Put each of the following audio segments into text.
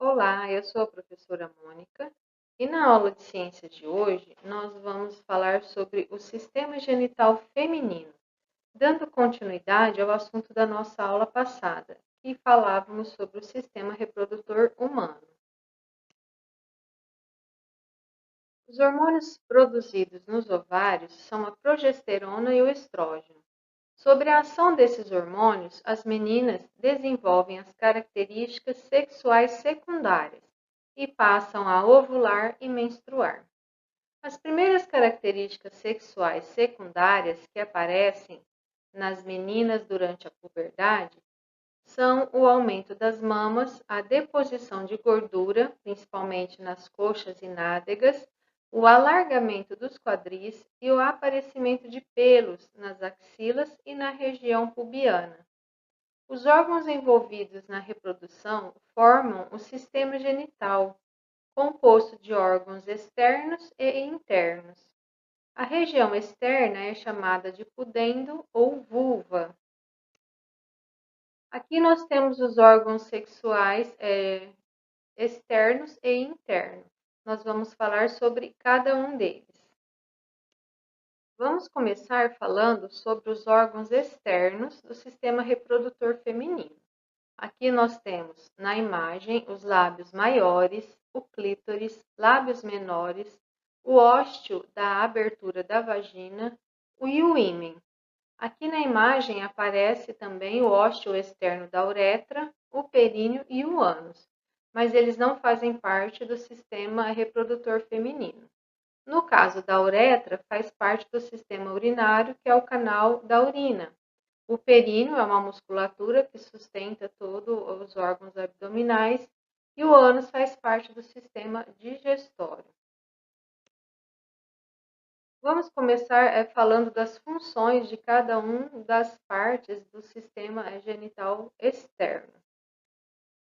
Olá, eu sou a professora Mônica e na aula de ciências de hoje nós vamos falar sobre o sistema genital feminino, dando continuidade ao assunto da nossa aula passada, que falávamos sobre o sistema reprodutor humano. Os hormônios produzidos nos ovários são a progesterona e o estrógeno. Sobre a ação desses hormônios, as meninas desenvolvem as características sexuais secundárias e passam a ovular e menstruar. As primeiras características sexuais secundárias que aparecem nas meninas durante a puberdade são o aumento das mamas, a deposição de gordura, principalmente nas coxas e nádegas, o alargamento dos quadris e o aparecimento de pelos nas axilas e na região pubiana. Os órgãos envolvidos na reprodução formam o sistema genital, composto de órgãos externos e internos. A região externa é chamada de pudendo ou vulva. Aqui nós temos os órgãos sexuais externos e internos. Nós vamos falar sobre cada um deles. Vamos começar falando sobre os órgãos externos do sistema reprodutor feminino. Aqui nós temos na imagem os lábios maiores, o clítoris, lábios menores, o ósteo da abertura da vagina e o ímen. Aqui na imagem aparece também o ósteo externo da uretra, o períneo e o ânus, mas eles não fazem parte do sistema reprodutor feminino. No caso da uretra, faz parte do sistema urinário, que é o canal da urina. O períneo é uma musculatura que sustenta todos os órgãos abdominais e o ânus faz parte do sistema digestório. Vamos começar falando das funções de cada uma das partes do sistema genital externo.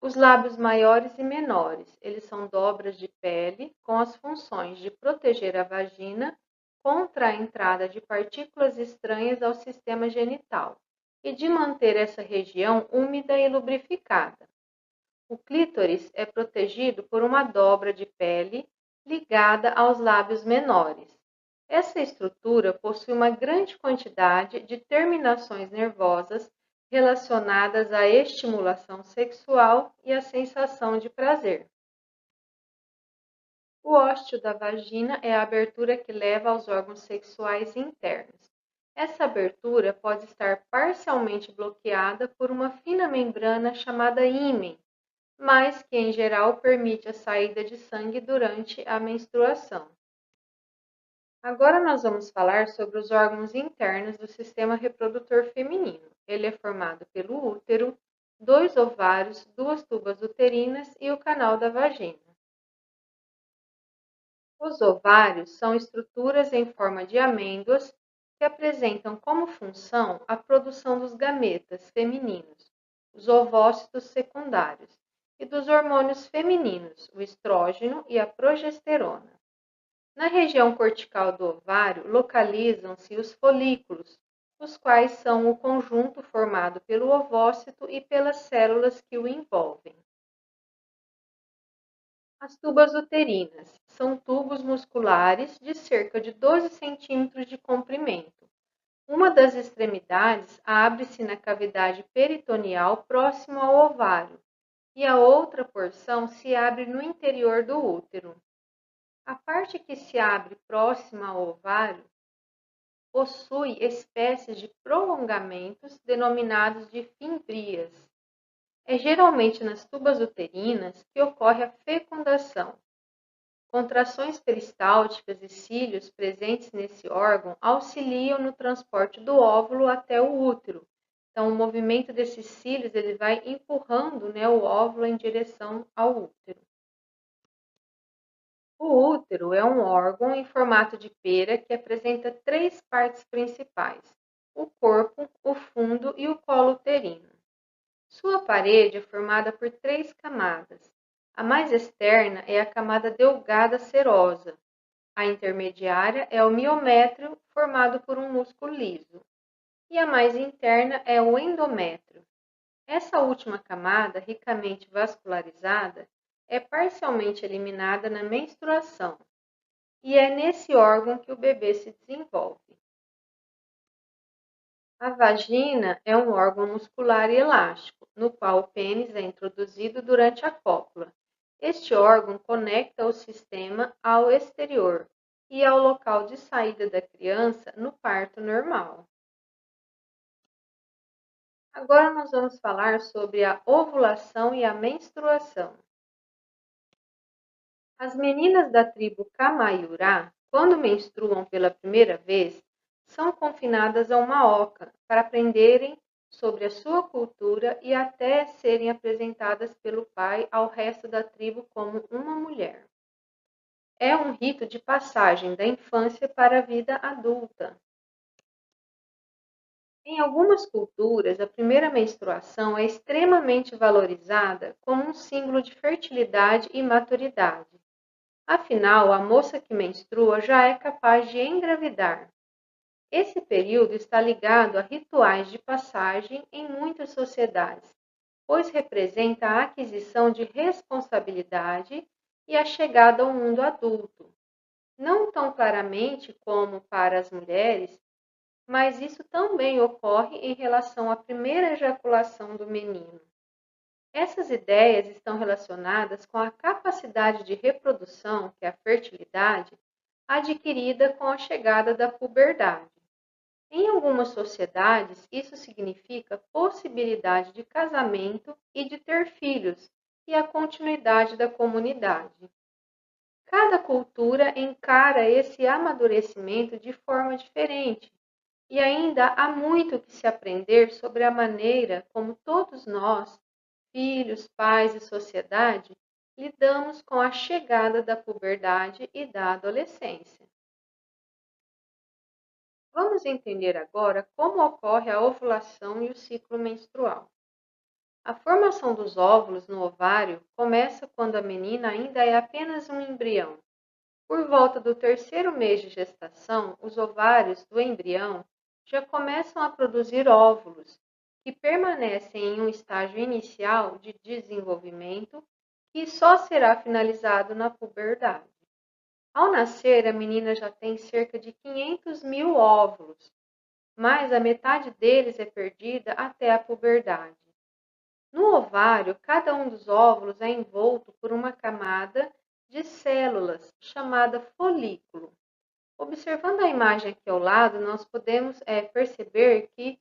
Os lábios maiores e menores, eles são dobras de pele com as funções de proteger a vagina contra a entrada de partículas estranhas ao sistema genital e de manter essa região úmida e lubrificada. O clítoris é protegido por uma dobra de pele ligada aos lábios menores. Essa estrutura possui uma grande quantidade de terminações nervosas relacionadas à estimulação sexual e à sensação de prazer. O ósteo da vagina é a abertura que leva aos órgãos sexuais internos. Essa abertura pode estar parcialmente bloqueada por uma fina membrana chamada ímen, mas que em geral permite a saída de sangue durante a menstruação. Agora nós vamos falar sobre os órgãos internos do sistema reprodutor feminino. Ele é formado pelo útero, 2 ovários, 2 tubas uterinas e o canal da vagina. Os ovários são estruturas em forma de amêndoas que apresentam como função a produção dos gametas femininos, os ovócitos secundários, e dos hormônios femininos, o estrógeno e a progesterona. Na região cortical do ovário localizam-se os folículos, os quais são o conjunto formado pelo ovócito e pelas células que o envolvem. As tubas uterinas são tubos musculares de cerca de 12 centímetros de comprimento. Uma das extremidades abre-se na cavidade peritoneal próximo ao ovário e a outra porção se abre no interior do útero. A parte que se abre próxima ao ovário possui espécies de prolongamentos denominados de fimbrias. É geralmente nas tubas uterinas que ocorre a fecundação. Contrações peristálticas e cílios presentes nesse órgão auxiliam no transporte do óvulo até o útero. Então, o movimento desses cílios ele vai empurrando, o óvulo em direção ao útero. O útero é um órgão em formato de pera que apresenta 3 partes principais: o corpo, o fundo e o colo uterino. Sua parede é formada por 3 camadas. A mais externa é a camada delgada serosa. A intermediária é o miométrio, formado por um músculo liso. E a mais interna é o endométrio. Essa última camada, ricamente vascularizada, é parcialmente eliminada na menstruação, e é nesse órgão que o bebê se desenvolve. A vagina é um órgão muscular e elástico, no qual o pênis é introduzido durante a cópula. Este órgão conecta o sistema ao exterior e ao local de saída da criança no parto normal. Agora nós vamos falar sobre a ovulação e a menstruação. As meninas da tribo Kamaiurá, quando menstruam pela primeira vez, são confinadas a uma oca para aprenderem sobre a sua cultura e até serem apresentadas pelo pai ao resto da tribo como uma mulher. É um rito de passagem da infância para a vida adulta. Em algumas culturas, a primeira menstruação é extremamente valorizada como um símbolo de fertilidade e maturidade. Afinal, a moça que menstrua já é capaz de engravidar. Esse período está ligado a rituais de passagem em muitas sociedades, pois representa a aquisição de responsabilidade e a chegada ao mundo adulto. Não tão claramente como para as mulheres, mas isso também ocorre em relação à primeira ejaculação do menino. Essas ideias estão relacionadas com a capacidade de reprodução, que é a fertilidade, adquirida com a chegada da puberdade. Em algumas sociedades, isso significa possibilidade de casamento e de ter filhos, e a continuidade da comunidade. Cada cultura encara esse amadurecimento de forma diferente, e ainda há muito que se aprender sobre a maneira como todos nós, filhos, pais e sociedade, lidamos com a chegada da puberdade e da adolescência. Vamos entender agora como ocorre a ovulação e o ciclo menstrual. A formação dos óvulos no ovário começa quando a menina ainda é apenas um embrião. Por volta do terceiro mês de gestação, os ovários do embrião já começam a produzir óvulos, que permanecem em um estágio inicial de desenvolvimento que só será finalizado na puberdade. Ao nascer, a menina já tem cerca de 500 mil óvulos, mas a metade deles é perdida até a puberdade. No ovário, cada um dos óvulos é envolto por uma camada de células chamada folículo. Observando a imagem aqui ao lado, nós podemos perceber que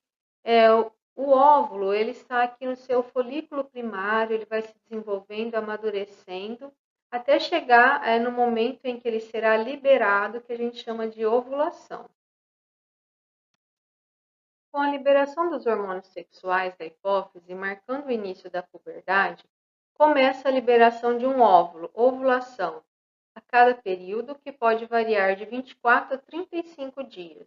o óvulo ele está aqui no seu folículo primário, ele vai se desenvolvendo, amadurecendo, até chegar no momento em que ele será liberado, que a gente chama de ovulação. Com a liberação dos hormônios sexuais da hipófise, marcando o início da puberdade, começa a liberação de um óvulo, ovulação, a cada período, que pode variar de 24 a 35 dias.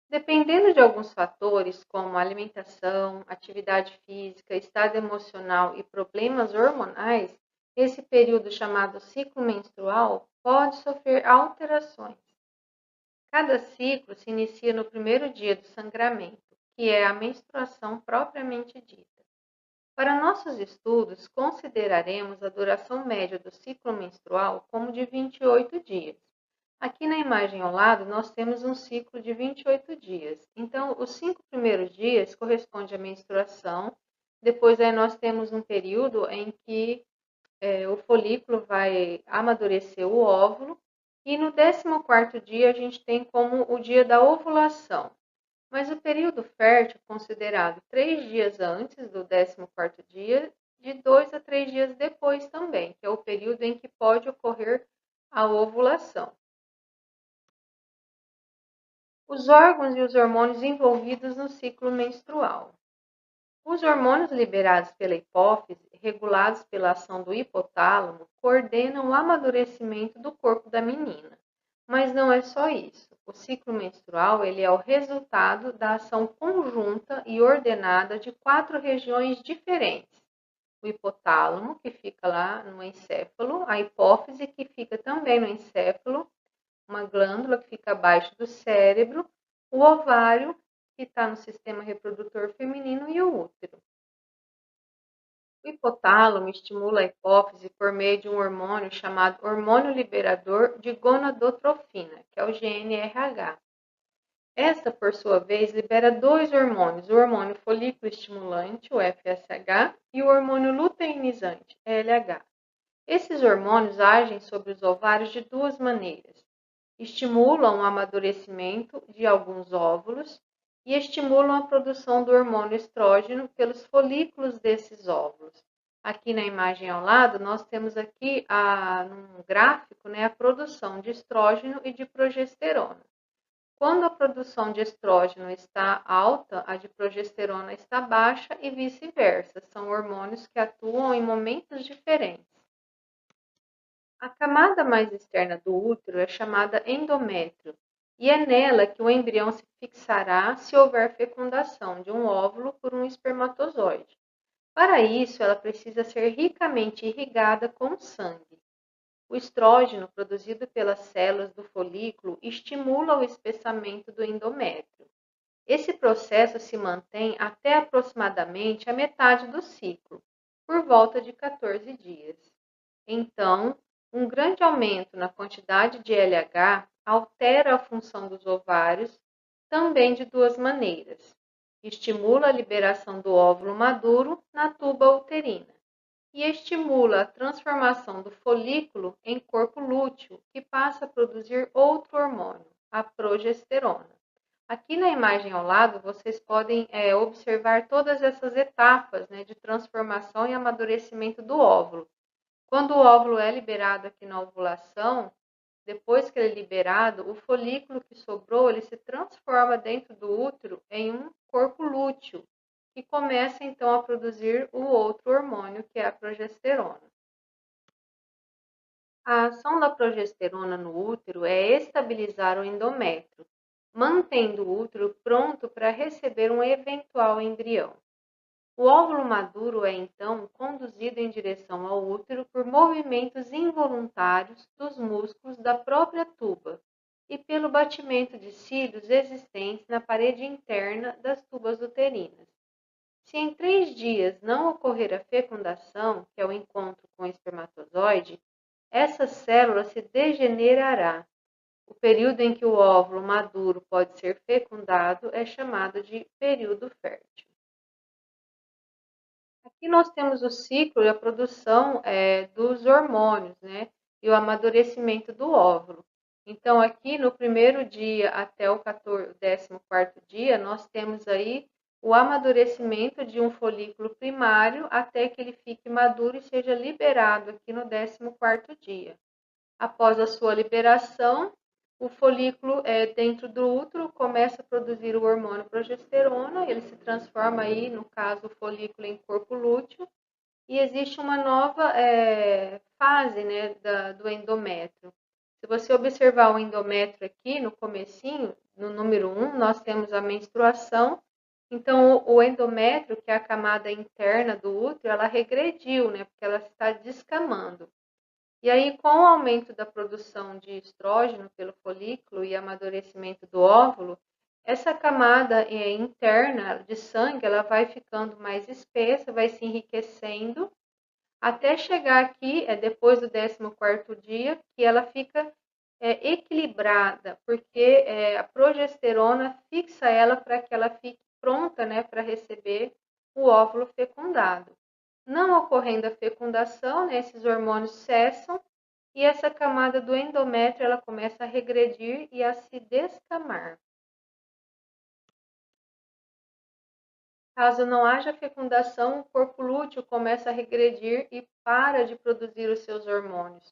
Dependendo de alguns fatores, como alimentação, atividade física, estado emocional e problemas hormonais, esse período chamado ciclo menstrual pode sofrer alterações. Cada ciclo se inicia no primeiro dia do sangramento, que é a menstruação propriamente dita. Para nossos estudos, consideraremos a duração média do ciclo menstrual como de 28 dias. Aqui na imagem ao lado, nós temos um ciclo de 28 dias. Então, os 5 primeiros dias correspondem à menstruação, depois aí nós temos um período em que o folículo vai amadurecer o óvulo, e no 14º dia a gente tem como o dia da ovulação. Mas o período fértil é considerado 3 dias antes do 14º dia, de 2 a 3 dias depois também, que é o período em que pode ocorrer a ovulação. Os órgãos e os hormônios envolvidos no ciclo menstrual. Os hormônios liberados pela hipófise, regulados pela ação do hipotálamo, coordenam o amadurecimento do corpo da menina. Mas não é só isso. O ciclo menstrual ele é o resultado da ação conjunta e ordenada de 4 regiões diferentes. O hipotálamo, que fica lá no encéfalo, a hipófise, que fica também no encéfalo, uma glândula que fica abaixo do cérebro, o ovário, que está no sistema reprodutor feminino, e o útero. O hipotálamo estimula a hipófise por meio de um hormônio chamado hormônio liberador de gonadotrofina, que é o GnRH. Esta, por sua vez, libera dois hormônios, o hormônio folículo estimulante, o FSH, e o hormônio luteinizante, LH. Esses hormônios agem sobre os ovários de duas maneiras. Estimulam o amadurecimento de alguns óvulos e estimulam a produção do hormônio estrógeno pelos folículos desses óvulos. Aqui na imagem ao lado, nós temos aqui num gráfico, a produção de estrógeno e de progesterona. Quando a produção de estrógeno está alta, a de progesterona está baixa e vice-versa. São hormônios que atuam em momentos diferentes. A camada mais externa do útero é chamada endométrio, e é nela que o embrião se fixará se houver fecundação de um óvulo por um espermatozoide. Para isso, ela precisa ser ricamente irrigada com sangue. O estrógeno produzido pelas células do folículo estimula o espessamento do endométrio. Esse processo se mantém até aproximadamente a metade do ciclo, por volta de 14 dias. Então, um grande aumento na quantidade de LH altera a função dos ovários também de duas maneiras. Estimula a liberação do óvulo maduro na tuba uterina e estimula a transformação do folículo em corpo lúteo, que passa a produzir outro hormônio, a progesterona. Aqui na imagem ao lado, vocês podem observar todas essas etapas de transformação e amadurecimento do óvulo. Quando o óvulo é liberado aqui na ovulação, depois que ele é liberado, o folículo que sobrou, ele se transforma dentro do útero em um corpo lúteo, que começa então a produzir o outro hormônio, que é a progesterona. A ação da progesterona no útero é estabilizar o endométrio, mantendo o útero pronto para receber um eventual embrião. O óvulo maduro é então conduzido em direção ao útero por movimentos involuntários dos músculos da própria tuba e pelo batimento de cílios existentes na parede interna das tubas uterinas. Se em 3 dias não ocorrer a fecundação, que é o encontro com o espermatozoide, essa célula se degenerará. O período em que o óvulo maduro pode ser fecundado é chamado de período fértil. Aqui nós temos o ciclo e a produção dos hormônios, e o amadurecimento do óvulo. Então, aqui no primeiro dia até o 14º dia, nós temos aí o amadurecimento de um folículo primário até que ele fique maduro e seja liberado aqui no 14º dia. Após a sua liberação, o folículo dentro do útero começa a produzir o hormônio progesterona, ele se transforma aí, no caso, o folículo em corpo lúteo, e existe uma nova fase do endométrio. Se você observar o endométrio aqui no comecinho, no número 1, nós temos a menstruação. Então, o endométrio, que é a camada interna do útero, ela regrediu, porque ela está descamando. E aí, com o aumento da produção de estrógeno pelo folículo e amadurecimento do óvulo, essa camada interna de sangue, ela vai ficando mais espessa, vai se enriquecendo, até chegar aqui, depois do 14º dia, que ela fica equilibrada, porque a progesterona fixa ela para que ela fique pronta, para receber o óvulo fecundado. Não ocorrendo a fecundação, esses hormônios cessam e essa camada do endométrio ela começa a regredir e a se descamar. Caso não haja fecundação, o corpo lúteo começa a regredir e para de produzir os seus hormônios.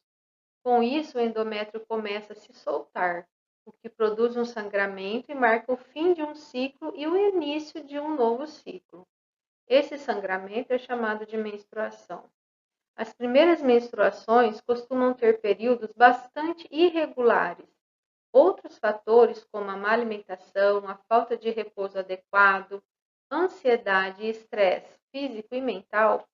Com isso, o endométrio começa a se soltar, o que produz um sangramento e marca o fim de um ciclo e o início de um novo ciclo. Esse sangramento é chamado de menstruação. As primeiras menstruações costumam ter períodos bastante irregulares. Outros fatores, como a má alimentação, a falta de repouso adequado, ansiedade e estresse físico e mental,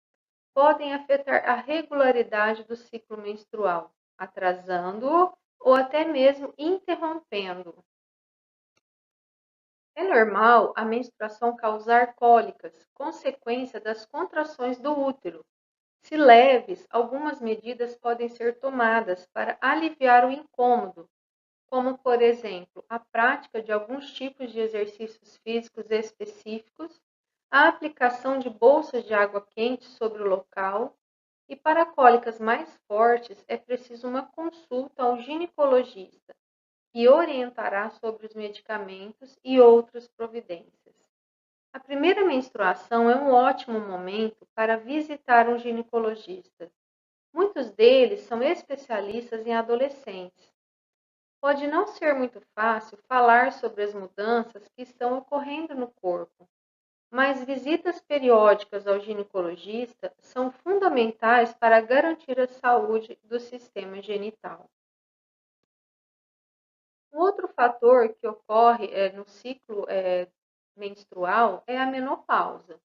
podem afetar a regularidade do ciclo menstrual, atrasando-o ou até mesmo interrompendo-o. É normal a menstruação causar cólicas, consequência das contrações do útero. Se leves, algumas medidas podem ser tomadas para aliviar o incômodo, como, por exemplo, a prática de alguns tipos de exercícios físicos específicos, a aplicação de bolsas de água quente sobre o local, e para cólicas mais fortes é preciso uma consulta ao ginecologista, que orientará sobre os medicamentos e outras providências. A primeira menstruação é um ótimo momento para visitar um ginecologista. Muitos deles são especialistas em adolescentes. Pode não ser muito fácil falar sobre as mudanças que estão ocorrendo no corpo, mas visitas periódicas ao ginecologista são fundamentais para garantir a saúde do sistema genital. Um outro fator que ocorre no ciclo menstrual é a menopausa.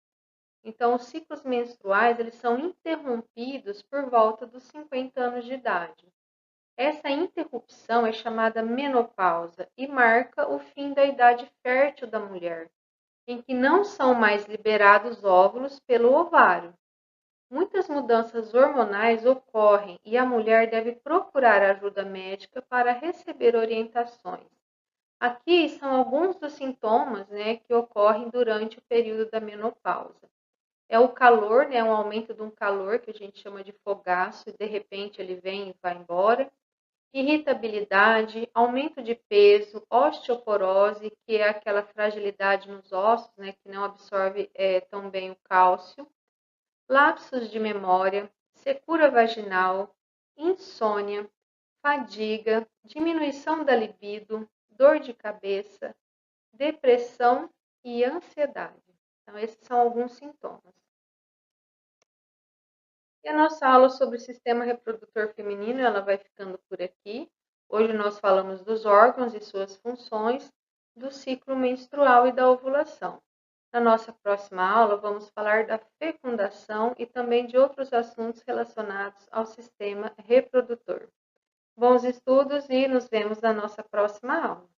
Então, os ciclos menstruais eles são interrompidos por volta dos 50 anos de idade. Essa interrupção é chamada menopausa e marca o fim da idade fértil da mulher, em que não são mais liberados óvulos pelo ovário. Muitas mudanças hormonais ocorrem e a mulher deve procurar ajuda médica para receber orientações. Aqui são alguns dos sintomas, que ocorrem durante o período da menopausa. É o calor, um aumento de um calor que a gente chama de fogaço, e de repente ele vem e vai embora. Irritabilidade, aumento de peso, osteoporose, que é aquela fragilidade nos ossos, que não absorve tão bem o cálcio. Lapsos de memória, secura vaginal, insônia, fadiga, diminuição da libido, dor de cabeça, depressão e ansiedade. Então, esses são alguns sintomas. E a nossa aula sobre o sistema reprodutor feminino, ela vai ficando por aqui. Hoje nós falamos dos órgãos e suas funções, do ciclo menstrual e da ovulação. Na nossa próxima aula, vamos falar da fecundação e também de outros assuntos relacionados ao sistema reprodutor. Bons estudos e nos vemos na nossa próxima aula.